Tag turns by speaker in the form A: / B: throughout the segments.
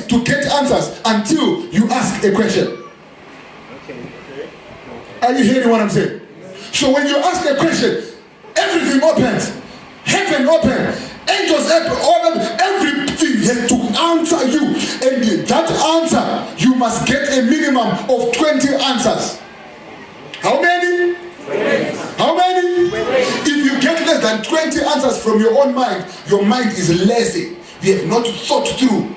A: To get answers until you ask a question. Are you hearing what I'm saying? So when you ask a question, everything opens. Heaven opens. Angels open. Everything has to answer you. And that answer, you must get a minimum of 20 answers. How many?
B: 20.
A: How many?
B: 20.
A: If you get less than 20 answers from your own mind, your mind is lazy. You have not thought through.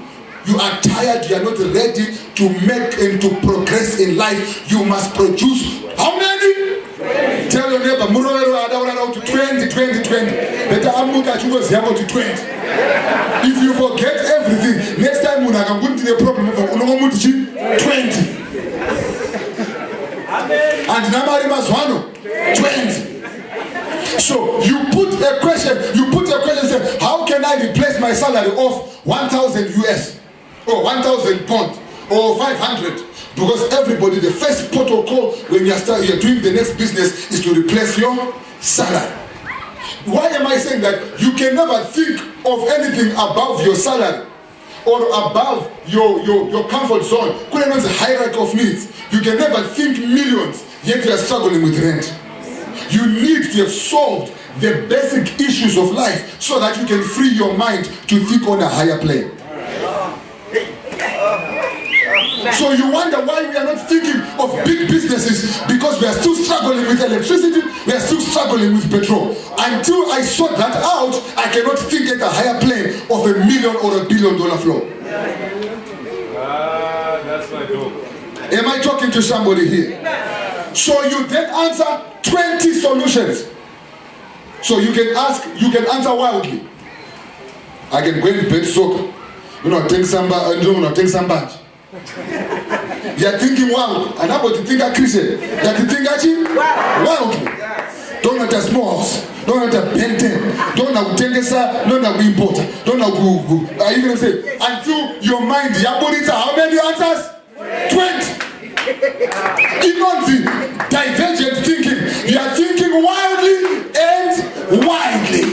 A: You are tired, you are not ready to make and to progress in life. You must produce how many?
B: 20.
A: Tell your neighbor, to 20, 20, 20. Better amuka chungo ziyabo to 20. If you forget everything, next time when I can go to the problem, 20. And Namari Maswano, 20. So you put a question, say, how can I replace my salary of 1,000 US? Or 1,000 pounds, or 500, because everybody, the first protocol when you're doing the next business is to replace your salary. Why am I saying that? You can never think of anything above your salary or above your comfort zone. There's a hierarchy of needs. You can never think millions, yet you are struggling with rent. You need to have solved the basic issues of life so that you can free your mind to think on a higher plane. So you wonder why we are not thinking of big businesses, because we are still struggling with electricity, we are still struggling with petrol. Until I sort that out, I cannot think at a higher plane of $1 million or $1 billion flow.
C: That's my goal.
A: Am I talking to somebody here? So you then answer 20 solutions. So you can answer wildly. I can go and bet soccer. Take somebody. You're thinking wild, and how about you think a Christian? You think wildly. Don't want a small house, don't want a Benton, don't know Tengesa, don't know import, don't know Google. Are you going to say until your mind, how many answers? 20. Divergent thinking. You are thinking wildly and widely.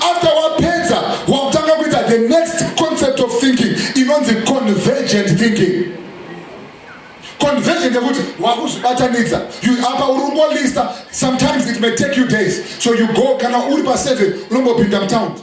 A: After our pizza, we'll talk about the next concept of thinking, the convergent thinking. Convergent, sometimes it may take you days. So you go, Uripa 7, Lumbo Pindam Town.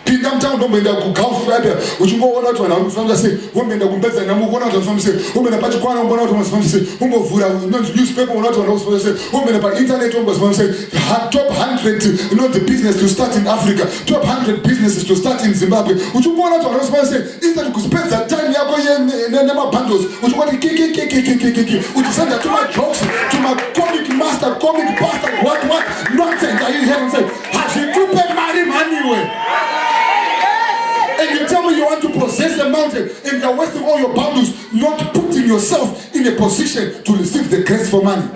A: Pindam Town, don't be the Gulf Rider, which you go on to and say, women that will bet and move on out of some say, women about Pachuan, one out of some say, newspaper, not on also say, women about internet, was say, top 100, the business to start in Africa, top 100 businesses to start in Zimbabwe, which you go on out of some say, is that you could spend that time in never bundles, which want to kick, which send that to my jokes, to my comic master, comic pastor, what nonsense are you hearing say, has she put money away? And you tell me you want to possess the mountain and you're wasting all your bundles, not putting yourself in a position to receive the grace for money.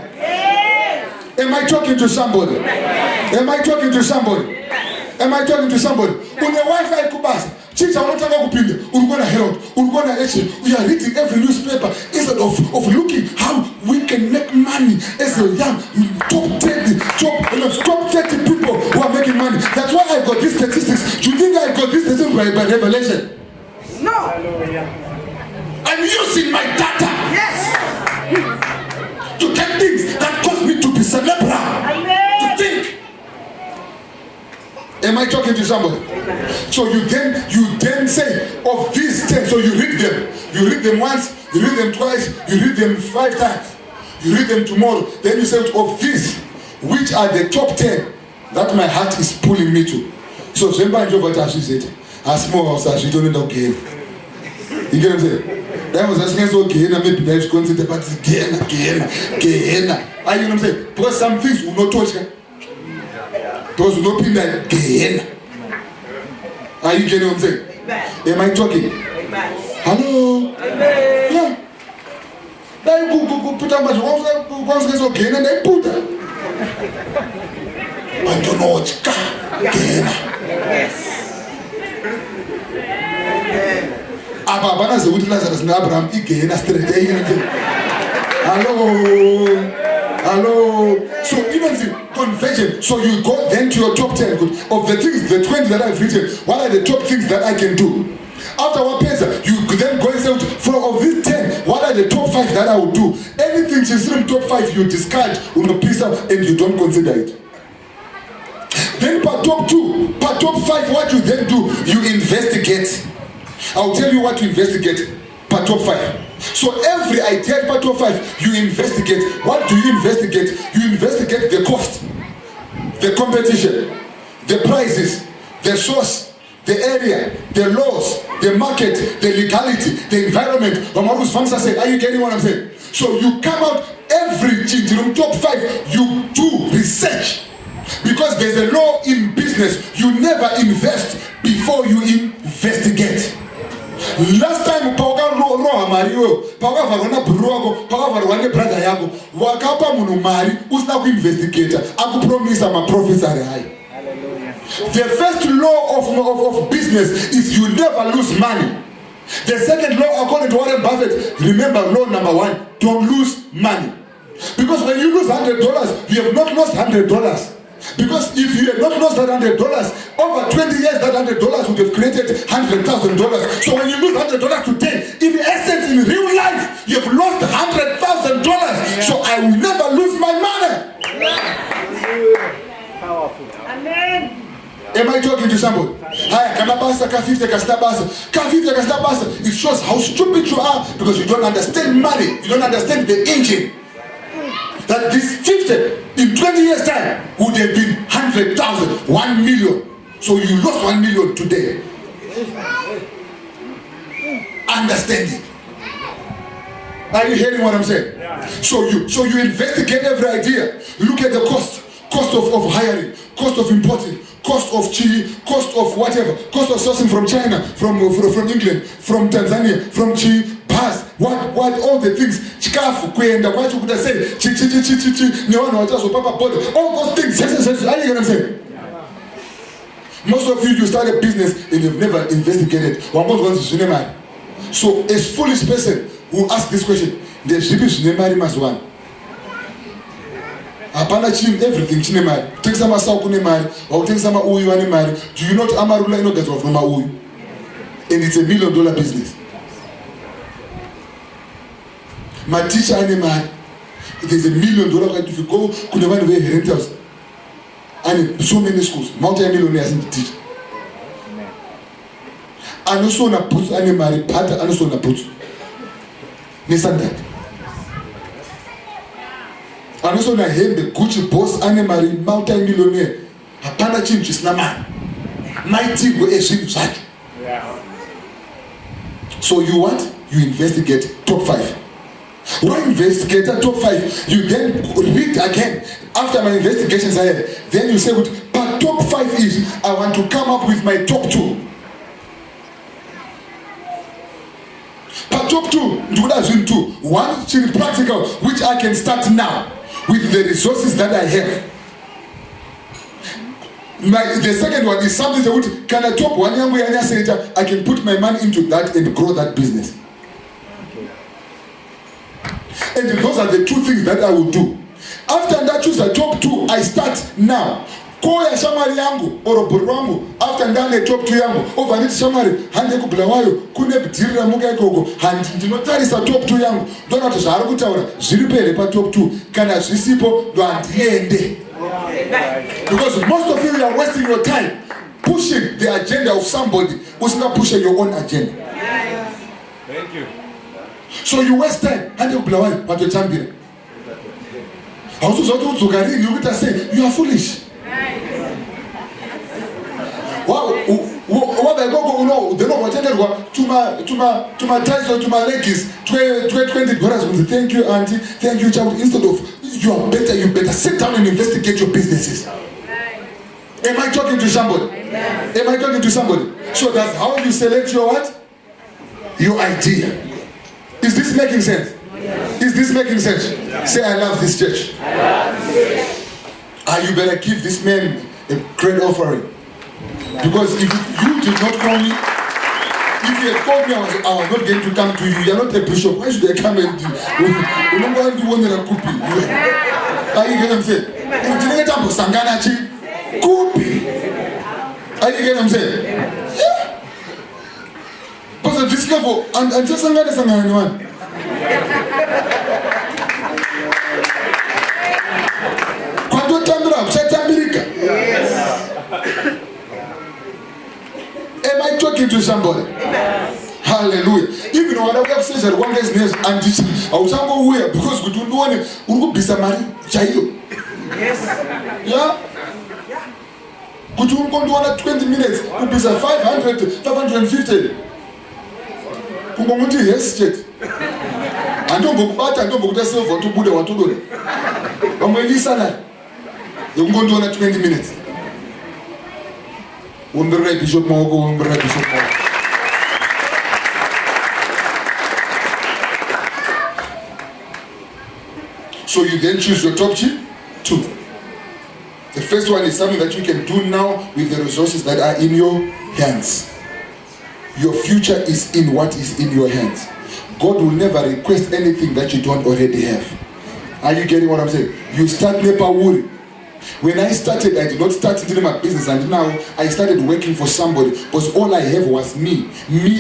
A: Am I talking to somebody? Am I talking to somebody? Am I talking to somebody? On the Wi-Fi kubasa, chicks are not going to be Urugona Herald, Urugona Action. We are reading every newspaper instead of looking how we can make money as a young top 30 people who are making money. That's why I got these statistics. Do you think I got these statistics by revelation?
B: No.
A: I'm using my data.
B: Yes.
A: To get things that cause me to be cerebral. To think. Am I talking to somebody? So you then say of these 10. So you read them. You read them once. You read them twice. You read them 5 times. You read them tomorrow. Then you say of these, which are the top 10 that my heart is pulling me to. So Zemba and Jova she said, as small as she don't know again. You get what I'm saying? That was asking us okay, and maybe there's consider but again. Are you know what I'm saying? Because some things will not touch her. Those will not be that again. Are you getting what I'm saying? Am I talking? Hello? Yeah. They put how much once gets okay, and they put that. I don't know what's
B: Yes.
A: Abana ze uthi Lazarus na Abraham igena straight. Hello. frequency, conversion. So you go then to your top 10 of the things, the 20 that I've written. What are the top things that I can do? After one pizza, you then go and say, of these 10, what are the top 5 that I will do? Anything is in top 5, you discard on the pizza and you don't consider it. Then part top 5, what you then do, you investigate. I'll tell you what to investigate. Part top 5. So every idea part top 5, you investigate. What do you investigate? You investigate the cost, the competition, the prices, the source, the area, the laws, the market, the legality, the environment. Are you getting what I'm saying? So you come out everything from top 5, you do research. Because there's a law in business, you never invest before you investigate. Last time Pauga Roa Mario, Pauga Varona Bruago, Pauga Varone brother Yago, Wakapa Munumari, who's now investigator. I could promise I'm a professor. The first law of business is you never lose money. The second law, according to Warren Buffett, remember law number 1, don't lose money. Because when you lose $100, you have not lost $100. Because if you had not lost that $100, over 20 years that $100 would have created $100,000. So when you lose $100 today, in essence, in real life, you have lost $100,000. Yeah. So I will never lose my money.
B: Yeah. Powerful. Amen.
A: Am I talking to somebody? It shows how stupid you are because you don't understand money. You don't understand the engine. That this 50 in 20 years time would have been 100,000, 1 million. So you lost 1 million today. Understanding. Are you hearing what I'm saying? Yeah. So you investigate every idea. You look at the cost of hiring, cost of importing, cost of chili, cost of whatever, cost of sourcing from China, from England, from Tanzania, from Chile. What all the things chikafu kwenda kwa hiyo kuta say ni wana wachazo papa body all those things. Are you gonna say? Most of you start a business and you've never investigated. So a foolish person who asks this question, the shipish nemari mazwan. Apana chim everything chinemari. Take some asau kunemari or take some uyu anemari. Do you not amarula ino get of no uyu? And it's $1 million business. My teacher animal, there's $1 million. If you go, could have went away rentals. And so many schools, multi-millionaires in the teach. And also na put animal, part and also na put. Listen that. And also na him the Gucci boss animal, multi-millionaire. Hapana chimchis na man. Mighty go eshim side. So you what? You investigate top 5. When investigate top 5, you then read again. After my investigations are here, then you say, but top 5 is, I want to come up with my top 2. But top 2, do that in 2. 1, should be practical, which I can start now with the resources that I have. The second one is something that can I top 1 young way I can put my money into that and grow that business. And those are the 2 things that I will do. After that, choose the top 2. I start now. Koya shamari yangu oroboro wangu. After ndane top 2 yangu. Over niti shamari hande kubulawayo kune bitirira muka ikoko. Handi ndinotarisa top 2 yangu. Dona tozara kutaura zviripere pa top 2. Kana zvisipo ndo andiende. Because most of you are wasting your time pushing the agenda of somebody who's not pushing your own agenda.
B: Thank you.
A: So you waste time. And you blow it, but you champion. Also, you say you are foolish. What I go no, they know what I to my ties or to my legs, $20. Thank you, auntie. Thank you, child. Instead of you better sit down and investigate your businesses. Am I talking to somebody? Am I talking to somebody? So that's how you select your what? Your idea. Is this making sense? Is this making sense? Say, I love this church. You better give this man a great offering. Because if you did not call me, if you had called me, I was not going to come to you. You are not a bishop. Why should I come and do? You don't want to want a copy. Are you getting what I'm saying? Sangana chi kupi. Are you getting what I'm saying? Yeah. But at this level, and just Sangana one. Quando tambra, shut America. Yes. Am I talking to somebody? Hallelujah. Even when I have said that one guy's name and this, I was where because we don't want to go be somebody child. Yes. Yeah. Could you go to 20 minutes? Could be 500, 550. Could go to hesitate. I don't go back. I don't go to silver to put what to do. I'm going to listen. You're going to 20 minutes. When the right Bishop Mogo, when the right Bishop Mogo. So you then choose your top two. The first one is something that you can do now with the resources that are in your hands. Your future is in what is in your hands. God will never request anything that you don't already have. Are you getting what I'm saying? You start Nepa Wuri. When I started, I did not start doing my business, and now I started working for somebody because all I have was me.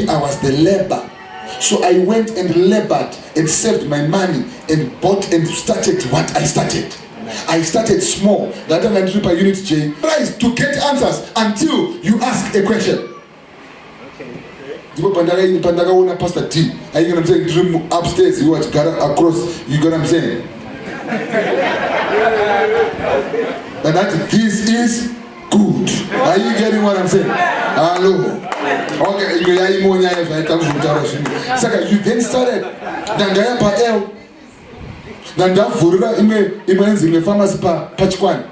A: I was the labor. So I went and labored and saved my money and bought and started what I started. I started small, rather than triple unit J. Tries to get answers until you ask a question. Okay. Pandaka Pastor T. Are you know what I'm saying? Dream upstairs, you watch across, you know what I'm saying? And that this is good. Are you getting what I'm saying? Hello. Okay, you then started. Nandaya pa el. Nanda furura ime pharmacy pa Pachkwan.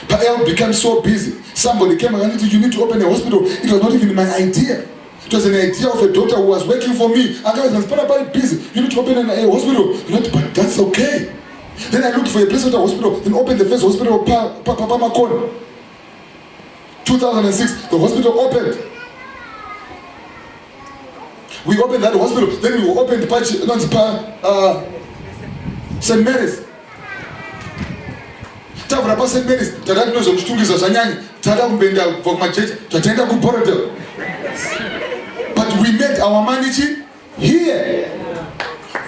A: Pa el became so busy. Somebody came and said, you need to open a hospital. It was not even my idea. It was an idea of a daughter who was working for me. And I was very busy. You need to open a hospital. But that's okay. Then I looked for a place at a hospital, then opened the first hospital, Papa Makon. 2006, the hospital opened. We opened that hospital, then we opened St. Mary's. Tavra St. Mary's, Tadad knows of Stungis Zanyang, Tadam Benda for my church, Tatenda Kuporado. But we made our money here.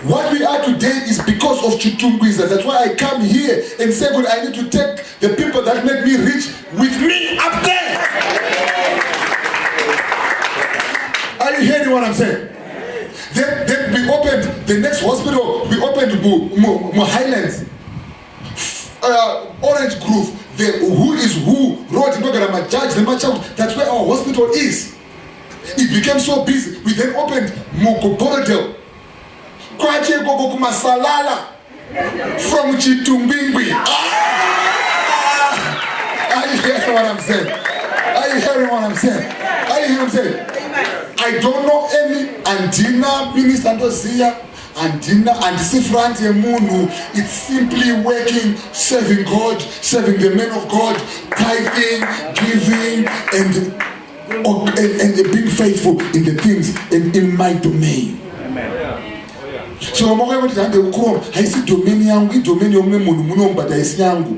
A: What we are today is because of Chitungwiza. That's why I come here and say, God, I need to take the people that made me rich with me up there. Are you hearing what I'm saying? Then we opened the next hospital. We opened Mo Highlands, Orange Grove. The who is who road Nogarama Judge the match out. That's where our hospital is. It became so busy. We then opened Mokoborodel. Kwache Gogo Masalala from Chitumbingwi. Are you hearing what I'm saying? Are you hearing what I'm saying? Are you hearing what I'm saying? I don't know any Andina Minister Andozia, Andina and Sifranti Munu. It's simply working, serving God, serving the men of God, tithing, giving, and being faithful in the things in my domain. So I'm going to ukrom haisi domain yangu domain yomwe munu but haisi yangu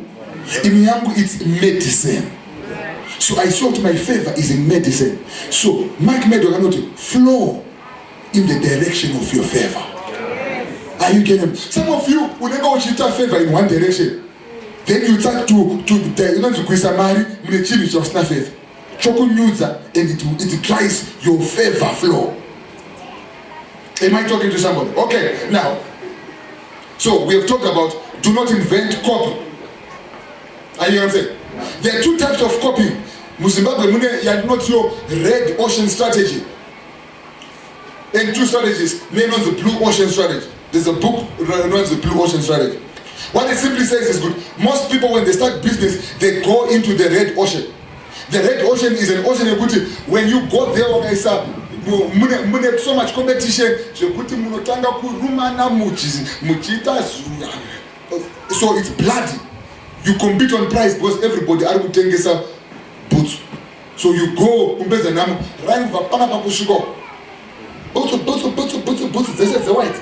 A: imi yangu it's medicine. So I saw my favor is in medicine. So Mike Medo cannot flow in the direction of your favor. Are you getting? Some of you will never watch your favor in one direction. Then you start to kuisamari mnechini cha favor. Choko nyuza and it tries your favor flow. Am I talking to somebody? Okay, now, so we have talked about do not invent copy. Are you understand? There are two types of copy. Muzimbabwe Mune, you had not your red ocean strategy. And two strategies, name on the blue ocean strategy. There's a book known as the blue ocean strategy. What it simply says is good. Most people when they start business, they go into the red ocean. The red ocean is an ocean when you go there, guys, mune so much competition zvekuti munotanga kurumana muchiita so it's bloody. You compete on price because everybody are kutengesa boots. So you go kumbeza namu run vapana pakusvika boots this is the white.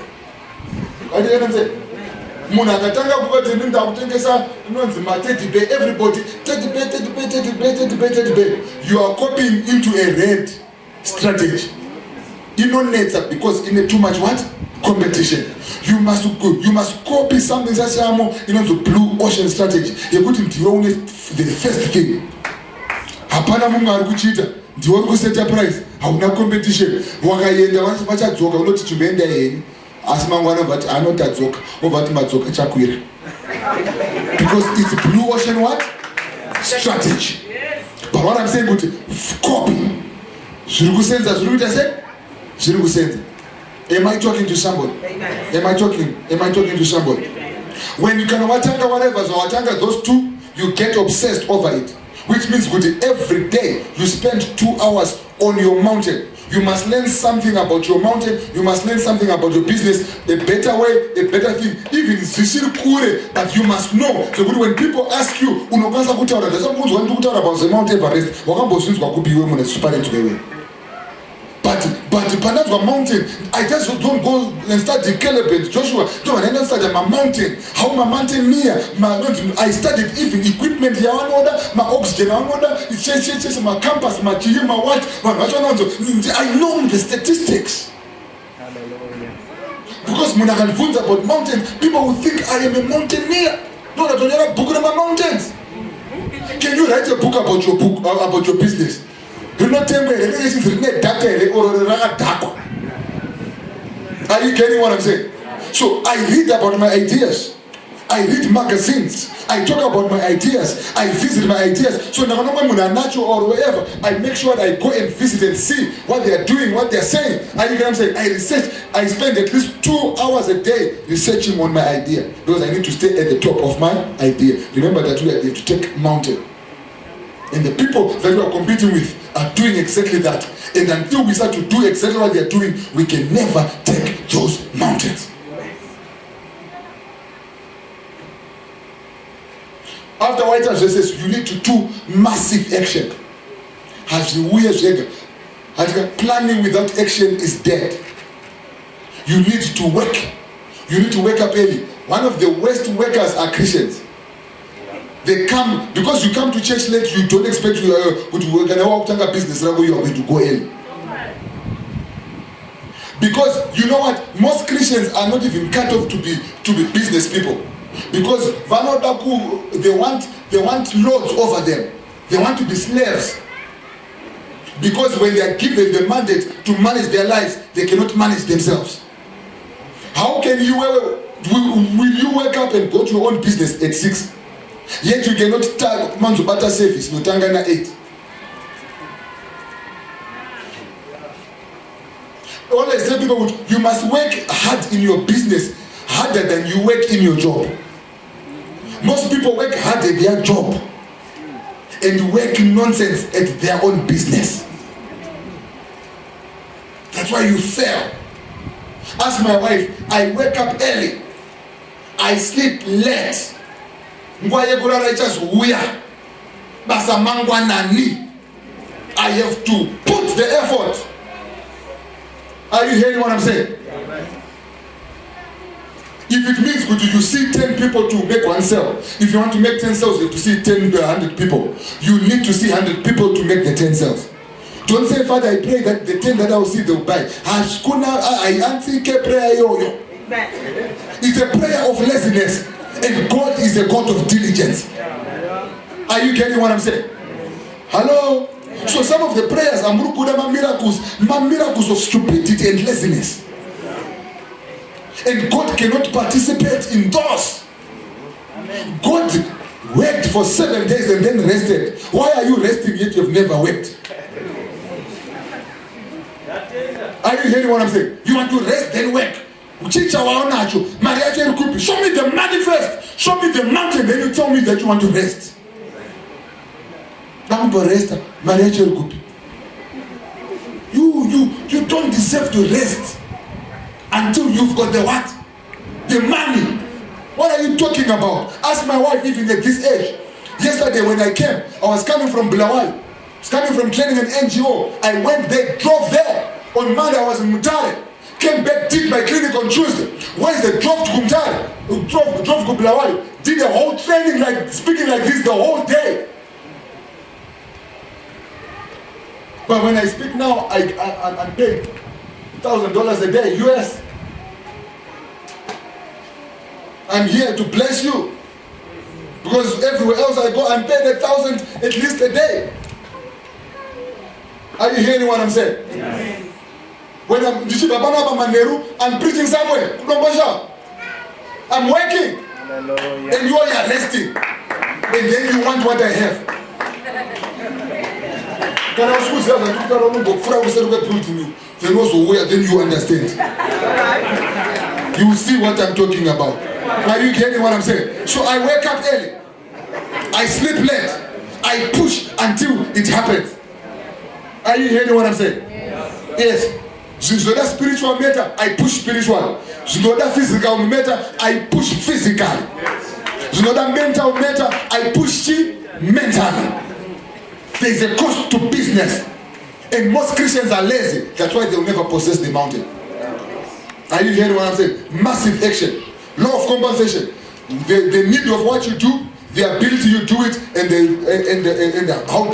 A: What do you say? munhu akatanga kuvati ndinda kutengesa inonzi ma-30 bay, everybody 30 bay, 30 bay, 30 bay, 30 bay, 30 bay. You are copying into a red strategy. Inonetsa because in a too much what? Competition. You must copy something sachamo inonzi blue ocean strategy. Yekuti ndiwe une the first thing. Hapana munhu ari kuchita. Ndiwe uri kuseta price. Hauna competition. Wakaenda vachadzoka unoti chimboenda heni. Asi mangwana vati anotadzoka. Ovati madzoka chakwira. Because it's blue ocean what? Strategy. But what I'm saying kuti copy. Zviri kusenza zviri kuita sei? Zviri kusenza. Am I talking to somebody? Am I talking to somebody? When you can watanga whatever, so watanga those two, you get obsessed over it. Which means good every day you spend 2 hours on your mountain. You must learn something about your mountain. You must learn something about your business. A better way, a better thing. Even zvisiri kure, but you must know. So good when people ask you, unokwanisa kutaura, there's some want to talk about the Mount Everest. Wakambozvinzwa kupiwe munhu zvipare together. But Panazwa mountain, I just don't go and start developing Joshua. Don't I start my mountain. How my mountain near? I studied even equipment here on order, my oxygen on order, it's my campus, my chili, my what, I know the statistics.
B: Hallelujah.
A: Because when I can find about mountains, people will think I am a mountaineer. No, I don't have a book about mountains. Can you write a book about your business? Do not tell me relations written data or data. Are you getting what I'm saying? So I read about my ideas. I read magazines. I talk about my ideas. I visit my ideas. So now when I'm natural or wherever, I make sure that I go and visit and see what they are doing, what they are saying. Are you getting what I'm saying? I research. I spend at least 2 hours a day researching on my idea because I need to stay at the top of my idea. Remember that we have to take mountain. And the people that we are competing with are doing exactly that. And until we start to do exactly what they are doing, we can never take those mountains. After White House says you need to do massive action. Planning without action is dead. You need to work. You need to wake up early. One of the worst workers are Christians. They come, because you come to church late, you don't expect to work and walk to business, you are going to go early. Because you know what? Most Christians are not even cut off to be business people. Because they want lords over them. They want to be slaves. Because when they are given the mandate to manage their lives, they cannot manage themselves. How can you will you wake up and go to your own business at 6? Yet you cannot tag man's butter service, no tangana 8. All I say people you must work hard in your business, harder than you work in your job. Most people work hard at their job and work nonsense at their own business. That's why you fail. Ask my wife, I wake up early, I sleep late. I have to put the effort. Are you hearing what I'm saying? If it means you see 10 people to make one sale, if you want to make 10 sales, you have to see 100 people. You need to see 100 people to make the 10 sales. Don't say, Father, I pray that the 10 that I will see, they will buy. It's a prayer of laziness. And God is a God of diligence. Are you getting what I'm saying? Hello? So some of the prayers are miracles of stupidity and laziness. And God cannot participate in those. God worked for 7 days and then rested. Why are you resting yet you've never worked? Are you hearing what I'm saying? You want to rest then work. Show me the money first. Show me the mountain, then you tell me that you want to rest. You don't deserve to rest until you've got the what? The money. What are you talking about? Ask my wife even at this age. Yesterday when I came, I was coming from Bulawayo. I was coming from training an NGO. I went there, drove there. On Monday I was in Mutare. Came back, did my clinic on Tuesday. Wednesday, drove to Kumtari, drove to Bulawayo, did a whole training, like speaking like this the whole day. But when I speak now, I'm paid $1,000 a day, US. I'm here to bless you. Because everywhere else I go, I'm paid $1,000 at least a day. Are you hearing what I'm saying? Yes. When I'm preaching somewhere. I'm working. Hallelujah. And you are resting. And then you want what I have. Then you understand. You will see what I'm talking about. Are you getting what I'm saying? So I wake up early. I sleep late. I push until it happens. Are you hearing what I'm saying? Yes. Zinoda spiritual matter, I push spiritual. Zinoda physical matter, I push physical. Zinoda mental matter, I push mentally. There is a cost to business. And most Christians are lazy. That's why they'll never possess the mountain. Are you hearing what I'm saying? Massive action. Law of compensation. The need of what you do, the ability you do it, and the how.